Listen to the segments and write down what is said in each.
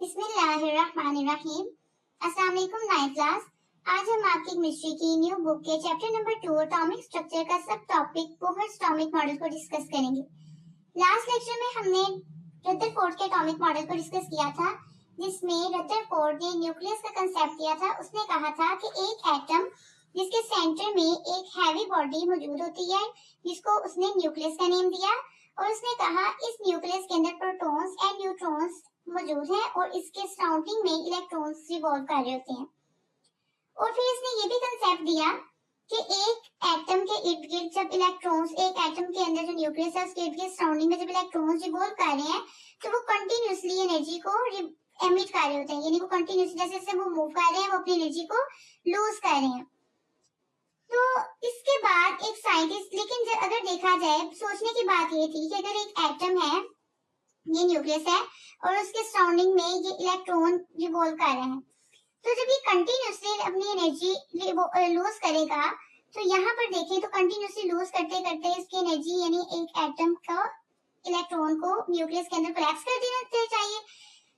बिस्मिल्लाहिर्रहमानिर्रहीम। अस्सलाम वालेकुम नाइन्थ क्लास। आज हम आपकी केमिस्ट्री की न्यू बुक के चैप्टर नंबर 2 एटॉमिक स्ट्रक्चर का सब टॉपिक बोहर एटॉमिक मॉडल को डिस्कस करेंगे। लास्ट लेक्चर में हमने रदरफोर्ड के एटॉमिक मॉडल को डिस्कस किया था, जिसमें रदरफोर्ड ने न्यूक्लियस का कंसेप्ट दिया था। उसने कहा था कि एक एटम जिसके सेंटर में एक हैवी बॉडी मौजूद होती है, जिसको उसने न्यूक्लियस का नेम दिया, और उसने कहा इस न्यूक्लियस के अंदर प्रोटॉन्स एंड न्यूट्रॉन्स मौजूद हैं और इसके सराउंडिंग में इलेक्ट्रॉन्स रिवॉल्व कर रहे होते हैं। और फिर इसने ये भी कंसेप्ट दिया कि एक एटम के इर्द गिर्द जब इलेक्ट्रॉन्स, एक एटम के अंदर जो न्यूक्लियस है उसके इर्द गिर्द सराउंडिंग में जब इलेक्ट्रॉन्स रिवॉल्व कर रहे हैं तो वो कंटिन्यूअसली एनर्जी को एमिट कर रहे होते हैं, यानी वो कंटिन्यूअसली जैसे जैसे वो मूव कर रहे हैं वो अपनी एनर्जी को लूज कर रहे हैं। तो इसके बाद एक साइंटिस्ट, लेकिन जब अगर देखा जाए सोचने की बात ये थी कि अगर एक एटम है, ये न्यूक्लियस है और उसके सराउंडिंग में ये इलेक्ट्रॉन रिवॉल्व कर रहे हैं, तो जब ये कंटिन्यूअसली अपनी एनर्जी लूज करेगा तो यहाँ पर देखें तो कंटिन्यूअसली लूज करते करते इसकी एनर्जी यानी एक एटम का इलेक्ट्रॉन को न्यूक्लियस के अंदर कोलैप्स कर देना चाहिए।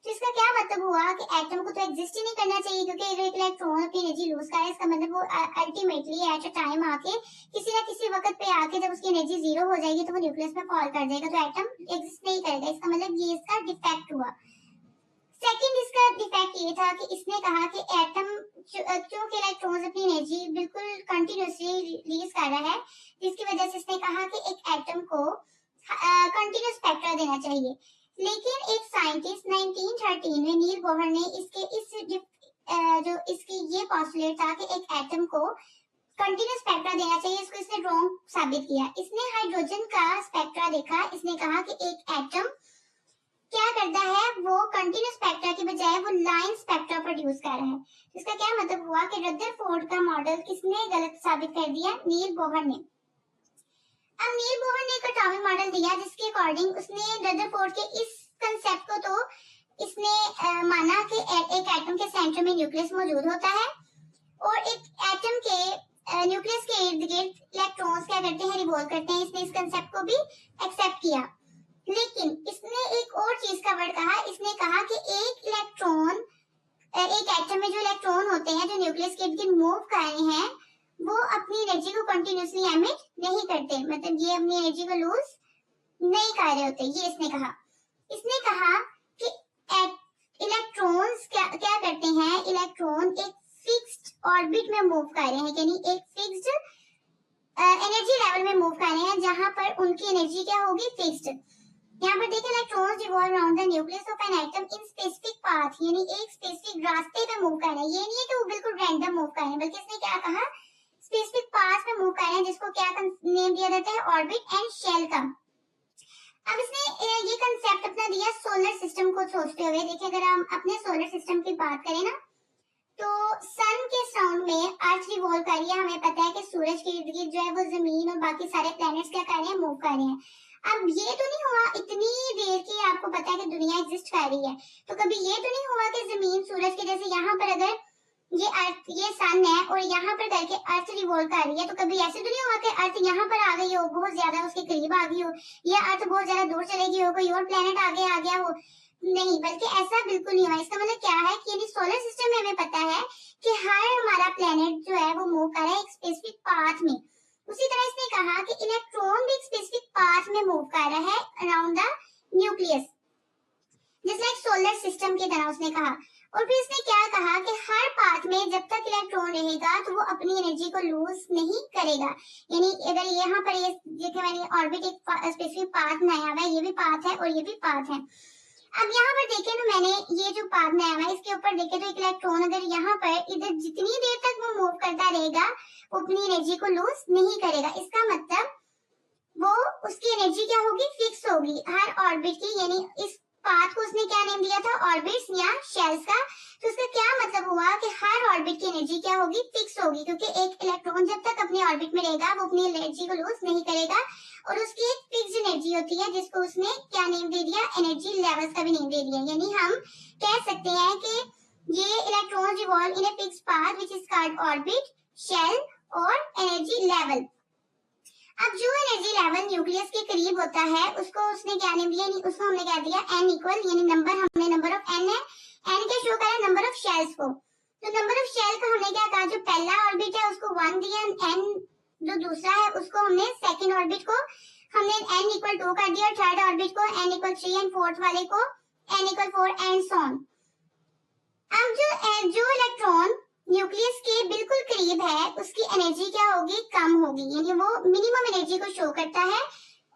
तो इसका क्या मतलब हुआ कि एटम को तो एग्जिस्ट ही नहीं करना चाहिए, क्योंकि अगर एक इलेक्ट्रॉन अपनी एनर्जी लूज करे इसका मतलब वो अल्टीमेटली एट अ टाइम आके किसी ना किसी वक्त पे आके जब उसकी एनर्जी जीरो हो जाएगी तो वो न्यूक्लियस में फॉल कर जाएगा, तो एटम एग्जिस्ट नहीं करेगा। इसका मतलब ये इसका डिफेक्ट हुआ। सेकंड इसका डिफेक्ट ये था कि इसने कहा कि एटम क्योंकि इलेक्ट्रॉन्स अपनी एनर्जी बिल्कुल कंटिन्यूअसली रिलीज कर रहा है, जिसकी वजह से इसने कहा कि एक एटम को कंटिन्यूअस स्पेक्ट्रा देना चाहिए। लेकिन एक साइंटिस्ट 1913 में नील बोहर ने जो इसकी ये पॉस्टुलेट था कि एक एटम को कंटिन्यूअस स्पेक्ट्रा देना चाहिए, इसको इसने रॉन्ग साबित किया। इसने हाइड्रोजन का स्पेक्ट्रा देखा, इसने कहा कि एक एटम क्या करता है, वो कंटिन्यूअस स्पेक्ट्रा की बजाय वो लाइन स्पेक्ट्रा प्रोड्यूस कर रहा है। इसका क्या मतलब हुआ कि रदरफोर्ड का मॉडल किसने गलत साबित कर दिया, नील बोहर ने। अब नील बोहर ने एक एटॉमिक मॉडल दिया जिसके अकॉर्डिंग उसने रदरफोर्ड के इस कंसेप्ट को तो इसने माना कि एक एटम के सेंटर में न्यूक्लियस मौजूद होता है और एक एटम के न्यूक्लियस के इर्द गिर्द इलेक्ट्रॉन्स क्या करते हैं, रिवॉल्व करते हैं। इसने इस कंसेप्ट को भी एक्सेप्ट किया। लेकिन इसने एक और चीज का वर्ड कहा, इसने कहा कि एक इलेक्ट्रॉन, एक एटम में जो इलेक्ट्रॉन होते हैं जो न्यूक्लियस के इर्द गिर्द मूव कर रहे हैं, वो अपनी एनर्जी को कंटिन्यूअसली एमिट नहीं करते, मतलब ये अपनी एनर्जी को लूज नहीं कर रहे होते, ये इसने कहा। इसने कहा कि इलेक्ट्रॉन्स क्या करते हैं, इलेक्ट्रॉन एक फिक्स्ड ऑर्बिट में मूव कर रहे हैं, यानी एक फिक्स्ड एनर्जी लेवल में मूव कर रहे हैं जहां पर उनकी एनर्जी क्या होगी, फिक्स्ड। यहाँ पर देखिए electrons revolve around the nucleus of an atom in specific path, यानी एक स्पेसिफिक रास्ते पे मूव कर रहे हैं। ये नहीं है कि वो बिल्कुल रैंडम मूव कर रहे हैं, बल्कि इसने क्या कहा, स्पेसिफिक पाथ में मूव कर रहे हैं, जिसको क्या नेम दिया जाता है, ऑर्बिट एंड शेल का। अब इसने ये कंसेप्ट अपना दिया सोलर सिस्टम को सोचते हुए। देखिए अगर हम अपने सोलर सिस्टम की बात करें ना, तो सन के सराउंड में अर्थ रिवॉल्व कर रही है। हमें पता है कि सूरज के इर्द गिर्द जो है वो जमीन और बाकी सारे प्लैनेट्स क्या कर रहे हैं, मूव कर रहे हैं। अब ये तो नहीं हुआ इतनी देर की, आपको पता है कि दुनिया एग्जिस्ट कर रही है, तो कभी ये तो नहीं हुआ कि जमीन सूरज के जैसे यहाँ पर अगर ये अर्थ, ये सन है और यहाँ पर करके अर्थ रिवॉल्व कर रही है, तो कभी ऐसे तो नहीं हुआ कि अर्थ यहाँ पर आ गई हो, बहुत ज्यादा उसके करीब आ गई हो, या अर्थ बहुत ज्यादा दूर चले गई हो, कोई और प्लेनेट आगे आ गया हो, नहीं, बल्कि ऐसा बिल्कुल नहीं हुआ। इसका मतलब क्या है कि यानी सोलर सिस्टम में हमें पता है कि हर हमारा प्लेनेट जो है वो मूव कर रहा है एक स्पेसिफिक पाथ में। उसी तरह इसने कहा कि इलेक्ट्रॉन भी एक स्पेसिफिक पाथ में मूव कर रहा है अराउंड द न्यूक्लियस, जैसे लाइक सोलर सिस्टम की तरह उसने कहा। और फिर इसने क्या कहा कि हर पाथ में जब तक इलेक्ट्रॉन रहेगा तो वो अपनी एनर्जी को लूज नहीं करेगा। यानी अगर यहाँ पर ये देखिए मैंने ऑर्बिट एक स्पेसिफिक पाथ बनाया हुआ है, ये भी पाथ है और ये भी पाथ है। अब यहाँ पर देखें तो मैंने ये जो पाथ बनाया हुआ है इसके ऊपर देखें तो एक इलेक्ट्रॉन अगर यहाँ पर इधर जितनी देर तक वो मूव करता रहेगा वो अपनी एनर्जी को लूज नहीं करेगा। इसका मतलब वो उसकी एनर्जी क्या होगी, फिक्स होगी हर ऑर्बिट की। यानी इस पाथ को उसने क्या नेम दिया था, ऑर्बिट्स या शेल्स का। तो इसका क्या मतलब हुआ कि हर ऑर्बिट की एनर्जी क्या होगी, फिक्स होगी, क्योंकि एक इलेक्ट्रॉन जब तक अपनी ऑर्बिट में रहेगा वो अपनी एनर्जी को लूज नहीं करेगा और उसकी एक फिक्स एनर्जी होती है जिसको उसने क्या नेम दे दिया, एनर्जी लेवल्स का भी नेम दे दिया। यानी हम कह सकते हैं कि ये electron revolve in a fix path which is called orbit, shell और एनर्जी लेवल। अब जो एनर्जी लेवल न्यूक्लियस के करीब होता है उसको उसने क्या नेम दिया, उसको हमने क्या दिया, n इक्वल, यानी नंबर, हमने नंबर ऑफ n है, एन क्या शो करा, नंबर ऑफ शेल्स को। तो नंबर ऑफ शेल का हमने क्या कहा, जो पहला ऑर्बिट है उसको 1 दिया, एन जो दूसरा है उसको हमने सेकंड ऑर्बिट को हमने n इक्वल 2 कर दिया, और थर्ड ऑर्बिट को n इक्वल 3 एंड फोर्थ वाले को n equal 4 and so on. अब जो इलेक्ट्रॉन न्यूक्लियस के बिल्कुल करीब है उसकी एनर्जी क्या होगी, कम होगी, यानी वो मिनिमम एनर्जी को शो करता है।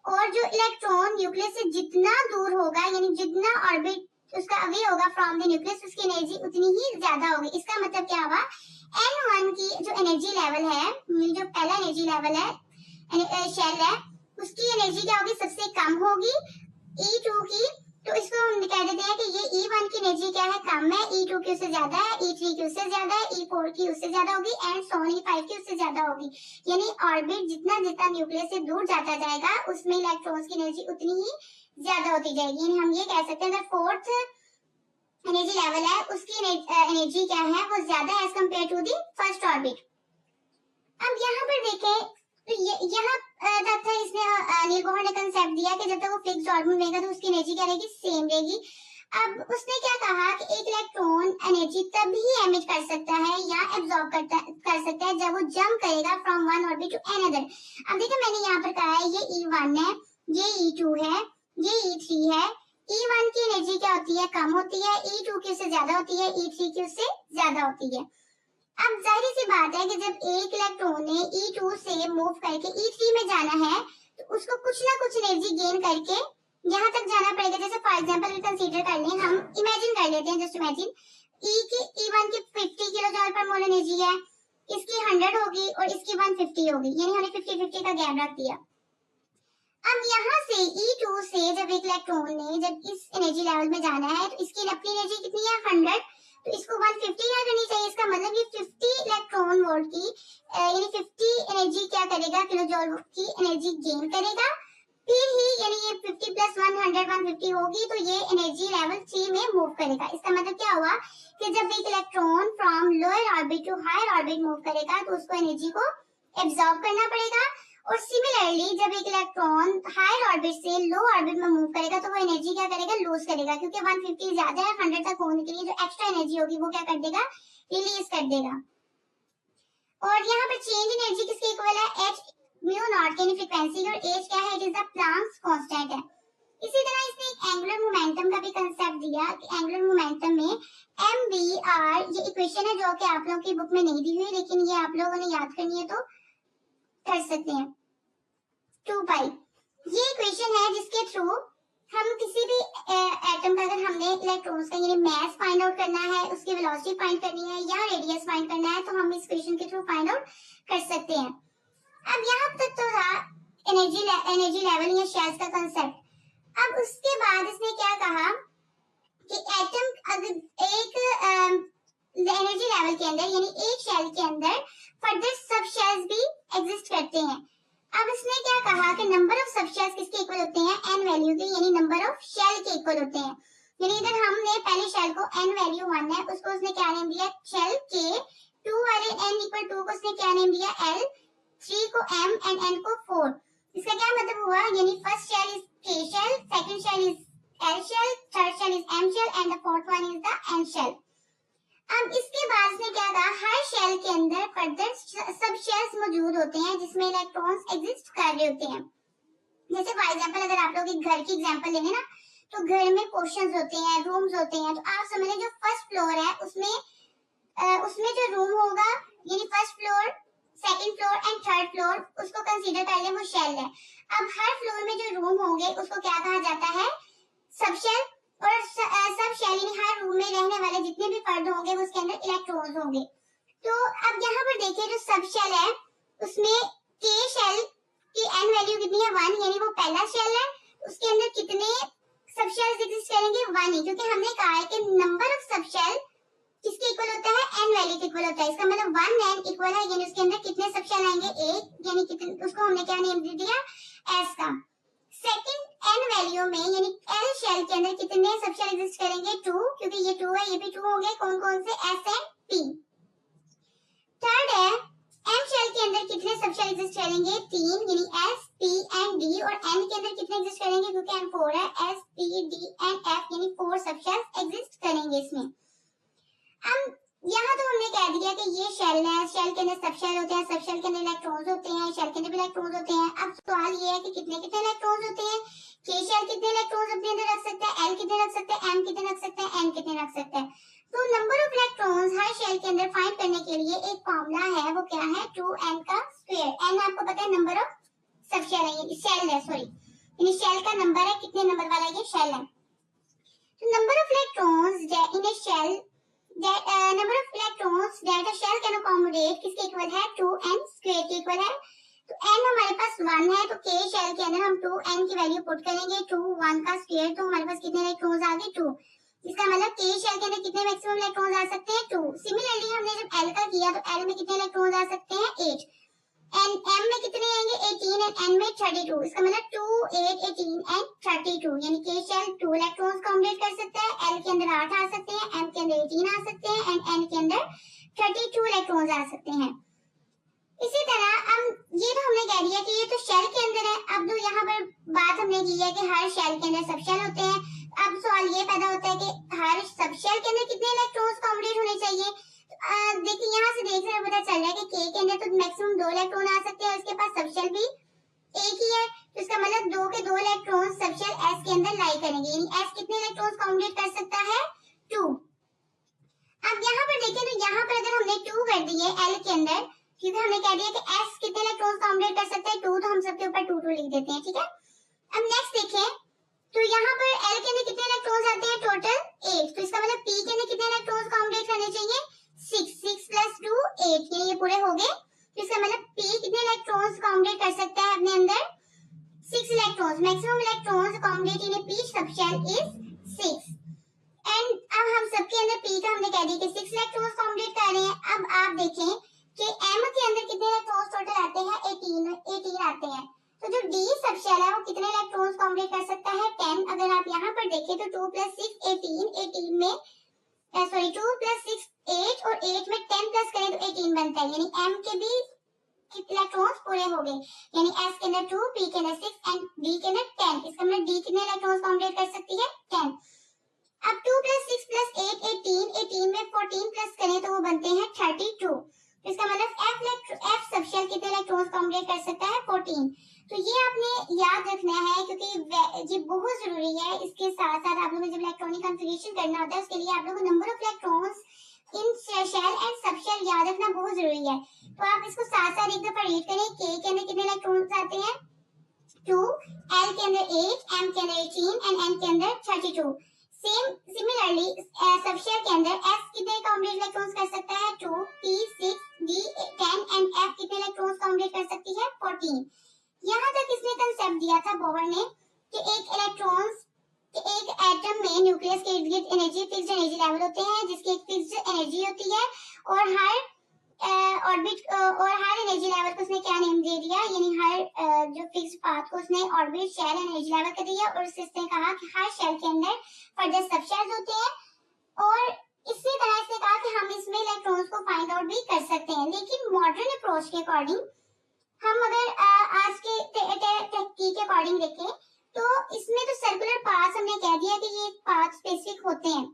और जो इलेक्ट्रॉन न्यूक्लियस से जितना दूर होगा, यानी जितना ऑर्बिट उसका अवे होगा फ्रॉम द न्यूक्लियस, उसकी एनर्जी उतनी ही ज्यादा होगी। इसका मतलब क्या हुआ, n1 की जो एनर्जी लेवल है, जो पहला एनर्जी लेवल है शेल है, उसकी एनर्जी क्या होगी, सबसे कम होगी E2 की। तो इसको हम कह देते हैं कि ये E1 की एनर्जी क्या है, कम है, E2 की उससे ज्यादा है, E3 की उससे ज्यादा है, E4 की उससे ज्यादा होगी एंड सो ऑन, E5 की उससे ज्यादा होगी। यानी ऑर्बिट जितना जितना न्यूक्लियस से दूर जाता जाएगा उसमें इलेक्ट्रॉन्स की एनर्जी उतनी ही ज्यादा होती जाएगी। यानी हम ये कह सकते हैं अगर फोर्थ एनर्जी लेवल है उसकी एनर्जी क्या है, वो ज्यादा है as compare to the first orbit. अब यहाँ पर देखें तो यहाँ तक था, इसने नील बोहर ने कंसेप्ट दिया कि जब तक वो फिक्स्ड ऑर्बिट रहेगा तो उसकी एनर्जी क्या रहेगी, सेम रहेगी। अब उसने क्या कहा कि एक इलेक्ट्रॉन एनर्जी तभी एमिट कर सकता है या एब्जॉर्ब कर सकता है जब वो जंप करेगा from one orbit to another. अब देखो मैंने यहाँ पर कहा है ये E1 है, ये E2 है, ये E3 है। E1 की एनर्जी क्या होती है, कम होती है, E2 की उससे ज्यादा होती है, E3 की उससे ज्यादा होती है। अब जाहिर सी बात है कि जब एक इलेक्ट्रॉन ने E2 से मूव करके E3 में जाना है तो उसको कुछ ना कुछ एनर्जी गेन करके यहाँ तक जाना पड़ेगा। जैसे फॉर एग्जांपल कंसीडर कर लें, हम इमेजिन कर लेते हैं, जस्ट इमेजिन E1 की 50 किलो जूल पर मोल एनर्जी है, इसकी 100 होगी और इसकी 150 होगी, यानी हमने 50-50 का गैप रख दिया। अब यहाँ से E2 से जब एक इलेक्ट्रॉन ने जब इस एनर्जी लेवल में जाना है तो इसकी अपनी एनर्जी कितनी है, 100, तो इसको 150 याद करनी चाहिए। इसका मतलब ये 50 इलेक्ट्रॉन वोल्ट की यानी 50 एनर्जी क्या करेगा, किलो जूल की एनर्जी गेन करेगा। फिर ही यानी ये 50 प्लस 100 150 होगी तो ये एनर्जी लेवल 3 में मूव करेगा। इसका मतलब क्या हुआ कि जब एक electron from lower orbit to higher orbit move करेगा तो उसको एनर्जी को एब्जॉर्ब करना पड़ेगा। और सिमिलरली जब एक इलेक्ट्रॉन हायर ऑर्बिट से लो ऑर्बिट में मूव करेगा तो वो एनर्जी क्या करेगा, लूज करेगा, क्योंकि 150 ज्यादा है, 100 तक होने के लिए जो एक्स्ट्रा एनर्जी होगी वो क्या कर देगा, रिलीज कर देगा। और यहाँ पर चेंज एनर्जी किसके इक्वल है, h म्यू नॉट, यानी फ्रीक्वेंसी, और h क्या है, it is the Planck's constant है। इसी तरह इसने एक एंगुलर मोमेंटम का भी कंसेप्ट दिया कि एंगुलर मोमेंटम में mvr, ये इक्वेशन है जो कि आप लोगों की बुक में नहीं दी हुई, लेकिन ये आप लोगों ने याद करनी है तो कर सकते हैं। 2 पाई ये इक्वेशन है जिसके थ्रू हम किसी भी एटम का अगर हमने इलेक्ट्रॉन्स का यानी मास फाइंड आउट करना है, उसकी वेलोसिटी फाइंड करनी है या रेडियस फाइंड करना है तो हम इस इक्वेशन के थ्रू फाइंड आउट कर सकते हैं। अब यहाँ तक तो था एनर्जी लेवल या शेल्स का कंसेप्ट। अब उसके बाद इसने क्या कहा कि एटम अगर एक एनर्जी लेवल के अंदर यानी एक शेल के अंदर फर्दर सब शेल्स भी एग्जिस्ट करते हैं। अब इसने क्या कहा कि नंबर ऑफ सब शेल्स किसके इक्वल होते हैं, n वैल्यू के, यानी नंबर ऑफ शेल के इक्वल होते हैं। यानी अगर हमने पहले शेल को n वैल्यू 1 है उसको उसने क्या नेम दिया, शेल k, 2 वाले n इक्वल 2 को उसने क्या नेम दिया, l, 3 को m एंड n को 4। इसका क्या मतलब हुआ, यानी first shell is k shell, second shell is l shell, third shell is m shell and the fourth one is the n shell. अब इसके बाद इसने क्या कहा, हर शेल के अंदर फर्दर सब शेल्स मौजूद होते हैं जिसमें इलेक्ट्रॉन्स एग्जिस्ट कर रहे होते हैं। जैसे फॉर एग्जांपल अगर आप लोग एक घर की एग्जांपल लेंगे ना तो घर में पोर्शंस होते हैं, रूम्स होते हैं, तो आप समझ लें जो फर्स्ट फ्लोर है उसमें जो रूम होगा यानी first floor, second floor and third floor उसको कंसीडर कर लें वो शेल है। अब हर फ्लोर में जो रूम होंगे उसको क्या कहा जाता है, सब शेल। और सब शेल यानी हर रूम में रहने वाले जितने भी फर्द होंगे उसके अंदर इलेक्ट्रॉन्स होंगे। तो अब यहाँ पर देखिए जो सब शेल है उसमें k शेल की n वैल्यू कितनी है, 1, यानी वो पहला शेल है, उसके अंदर कितने सब शेल्स एग्जिस्ट करेंगे, 1 ही, क्योंकि हमने कहा है कि नंबर ऑफ सब शेल किसके इक्वल होता है, n वैल्यू के इक्वल होता है। इसका मतलब 1 n इक्वल है यानी उसके अंदर कितने सब शेल आएंगे, 1, यानी कितने, उसको हमने क्या नेम दे दिया, s का। सेकंड n वैल्यू में यानी l शेल के अंदर कितने सब शेल एग्जिस्ट करेंगे, 2, क्योंकि ये 2 है ये भी 2 होंगे, कौन कौन से, s एंड p। थर्ड है m शेल के अंदर कितने सब सबशेल एग्जिस्ट करेंगे 3 यानी S, P एंड D, और N के अंदर कितने एग्जिस्ट करेंगे क्योंकि N 4 है, S, P, D and F यानी 4 सबशेल एग्जिस्ट करेंगे इसमें। अब यहाँ तो हमने कह दिया कि ये शेल है, शेल के अंदर सबशेल होते हैं, सबशेल के अंदर इलेक्ट्रॉन्स होते हैं, शेल के अंदर भी इलेक्ट्रॉन्स होते हैं। अब सवाल ये है कि कितने कितने इलेक्ट्रॉन्स होते हैं, K शेल कितने इलेक्ट्रॉन्स अपने अंदर रख सकता है, L कितने रख सकता है, M कितने रख सकता है, N कितने रख सकता है। तो नंबर ऑफ इलेक्ट्रॉन्स हर शेल के अंदर फाइंड करने के लिए एक फॉर्मूला है, वो क्या है 2n का स्क्वायर। n आपको पता है नंबर ऑफ सबशेल है, ये शेल है, सॉरी यानी शेल का नंबर है, कितने नंबर वाला ये शेल है। तो number of electrons in a shell that number of electrons that a shell can accommodate किसके इक्वल है 2n स्क्वायर के इक्वल है। तो n हमारे पास 1 है, तो k शेल के अंदर हम 2n की वैल्यू पुट करेंगे, 2 1 का स्क्वायर, तो हमारे पास कितने इलेक्ट्रॉन्स आ गए 2। इसका मतलब k शेल के अंदर कितने मैक्सिमम इलेक्ट्रॉन्स आ सकते हैं 2। सिमिलरली हमने जब l का किया तो l में कितने इलेक्ट्रॉन्स आ सकते हैं 8, एंड m में कितने आएंगे 18 एंड n में 32। इसका मतलब 2 8 18 एंड 32 यानी k शेल 2 इलेक्ट्रॉन्स कॉम्बिनेट कर सकता है, l के अंदर 8 आ सकते हैं, m के अंदर 18 आ सकते हैं एंड n के अंदर 32 इलेक्ट्रॉन्स आ सकते हैं। इसी तरह अब ये तो हमने कह दिया कि ये तो शेल के अंदर है। अब जो यहाँ पर बात हमने की है कि हर शेल के अंदर सबशेल होते हैं। अब सवाल ये पैदा होता है कि हर सबशेल के अंदर कितने इलेक्ट्रॉन्स कॉम्बिनेट होने चाहिए। देखिए यहाँ से देखने में पता चल रहा है कि K के अंदर तो मैक्सिमम 2 इलेक्ट्रॉन आ सकते हैं, उसके पास सबशेल भी एक ही है, तो इसका मतलब 2 के 2 इलेक्ट्रॉन सबशेल S के अंदर लाई करेंगे, यानी S कितने इलेक्ट्रॉन्स कॉम्बिनेट कर सकता है 2। अब यहाँ पर देखें तो यहाँ पर अगर हमने 2 कर दिए L के अंदर, क्योंकि हमने कह दिया कि S कितने इलेक्ट्रॉन्स कॉम्बिनेट कर सकता है 2, तो हम सबके ऊपर 2 2 लिख देते हैं, ठीक है। अब नेक्स्ट देखें तो यहाँ पर L के अंदर कितने इलेक्ट्रॉन्स आते हैं टोटल 8, तो इसका मतलब P के अंदर कितने इलेक्ट्रॉन्स कॉम्बिनेट करने चाहिए 6 6 + 2 8, ये पूरे हो गए। तो इसका मतलब P कितने इलेक्ट्रॉन्स कॉम्बिनेट कर सकता है अपने अंदर 6 electrons, maximum electrons कॉम्बिनेट in P subshell is 6। And अब हम सबके अंदर P का हमने कह दिया कि 6 इलेक्ट्रॉन्स कॉम्बिनेट कर रहे हैं। अब आप देखें कि M के अंदर कितने इलेक्ट्रॉन्स टोटल आते हैं 18 आते हैं, तो जो D सबशेल है वो कितने इलेक्ट्रॉन्स कॉम्बिनेट कर सकता है 10। अगर आप यहाँ पर देखें तो 2 + 6 18 में 2 + 6 8 और 8 में 10 प्लस करें तो 18 बनता है, यानी M के भी इलेक्ट्रॉन्स पूरे हो गए, यानी S के अंदर 2, P के अंदर 6 एंड D के अंदर 10। इसका मतलब D कितने इलेक्ट्रॉन्स कॉम्बिनेट कर सकती है 10। अब 2 + 6 + 8 18 में 14 प्लस करें तो वो बनते हैं 32। इसका मतलब F सबशेल कितने इलेक्ट्रॉन्स कॉम्बिनेट कर सकता है 14। तो ये आपने याद रखना है क्योंकि ये बहुत जरूरी है। इसके साथ साथ आप लोगों को जब इलेक्ट्रॉनिक कॉन्फ़िगरेशन करना होता है उसके लिए आप लोगों को number of electrons in shell and subshell याद रखना बहुत जरूरी है। तो आप इसको साथ साथ एक दफा रीड करें। K के अंदर कितने इलेक्ट्रॉन्स आते हैं 2, L के अंदर 8, M के अंदर 18 एंड N के अंदर 32। सिमिलरली सबशेल के अंदर S कितने कॉम्बिनेट इलेक्ट्रॉन्स कर सकता है 2, P 6, D 10 एंड F कितने इलेक्ट्रॉन्स कॉम्बिनेट कर सकती है 14। यहाँ तक इसने कंसेप्ट दिया था बोहर ने कि एक इलेक्ट्रॉन्स कि एक एटम में न्यूक्लियस के इर्द गिर्द एनर्जी फिक्स्ड एनर्जी लेवल होते हैं जिसकी एक फिक्स्ड एनर्जी होती है, और हर ऑर्बिट और हर एनर्जी लेवल को उसने क्या नेम दे दिया, यानी हर जो फिक्स्ड पाथ को उसने ऑर्बिट शेल एनर्जी लेवल कर दिया, और उसने कहा कि हर शेल के अंदर फर्दर सबशेल्स होते हैं, और इसी तरह से कहा कि हम इसमें इलेक्ट्रॉन्स को फाइंड आउट भी कर सकते हैं। लेकिन मॉडर्न अप्रोच के अकॉर्डिंग हम अगर आज के तहकीक के अकॉर्डिंग देखें तो इसमें तो सर्कुलर पाथ हमने कह दिया कि ये पाथ स्पेसिफिक होते हैं।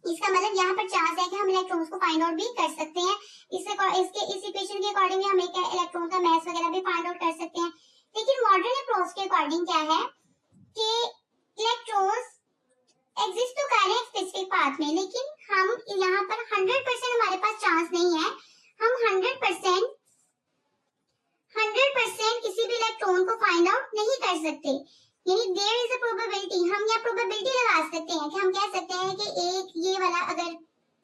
इसका मतलब यहाँ पर चांस है कि हम इलेक्ट्रॉन्स को फाइंड आउट भी कर सकते हैं। इस इक्वेशन के अकॉर्डिंग हम एक इलेक्ट्रॉन का मास वगैरह भी फाइंड आउट कर सकते हैं। लेकिन मॉडर्न अप्रोच के अकॉर्डिंग क्या है कि इलेक्ट्रॉन्स एग्जिस्ट तो कर रहे हैं स्पेसिफिक पाथ में, लेकिन हम यहाँ पर 100% हमारे पास चांस नहीं है। हम 100% किसी भी इलेक्ट्रॉन को फाइंड आउट नहीं कर सकते, यानी देयर इज अ प्रोबेबिलिटी। हम यहाँ प्रोबेबिलिटी लगा सकते हैं कि हम कह सकते हैं कि एक ये वाला अगर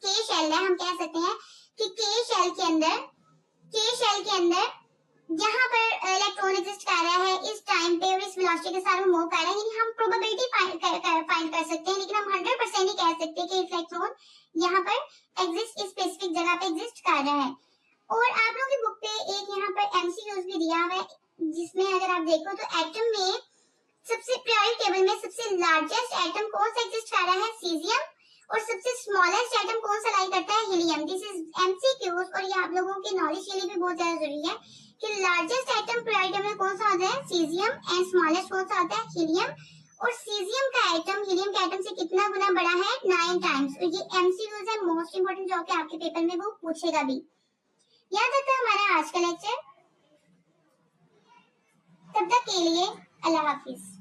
K शेल है, हम कह सकते हैं कि K शेल के अंदर जहाँ पर इलेक्ट्रॉन एग्जिस्ट कर रहा है इस टाइम पे और इस वेलोसिटी के साथ वो मूव कर रहा है, यानी हम प्रोबेबिलिटी फाइंड कर सकते हैं, लेकिन हम 100% नहीं कह सकते कि इलेक्ट्रॉन यहाँ पर एग्जिस्ट इस स्पेसिफिक जगह पे एग्जिस्ट कर रहा है। और आप लोगों की बुक पे एक यहाँ पर एमसीक्यूज भी दिया हुआ है, जिसमें अगर आप देखो तो एटम में सबसे पीरियोडिक टेबल में सबसे लार्जेस्ट एटम कौन सा एग्जिस्ट कर रहा है सीजियम, और सबसे स्मॉलेस्ट एटम कौन सा लाई करता है हीलियम। दिस इज एमसीक्यूज, और ये आप लोगों की नॉलेज के लिए भी बहुत ज्यादा जरूरी है कि लार्जेस्ट एटम पेरियोडिक में कौन सा होता है, सीजियम, एंड स्मॉलेस्ट कौन सा होता है, हीलियम। और सीजियम का एटम हीलियम के एटम से कितना गुना बड़ा है, 9 टाइम्स। और ये एमसीक्यूज है, मोस्ट इंपोर्टेंट जो कि आपके पेपर में वो पूछेगा भी। याद रखना हमारा आज का लेक्चर। तब तक के लिए अल्लाह हाफिज।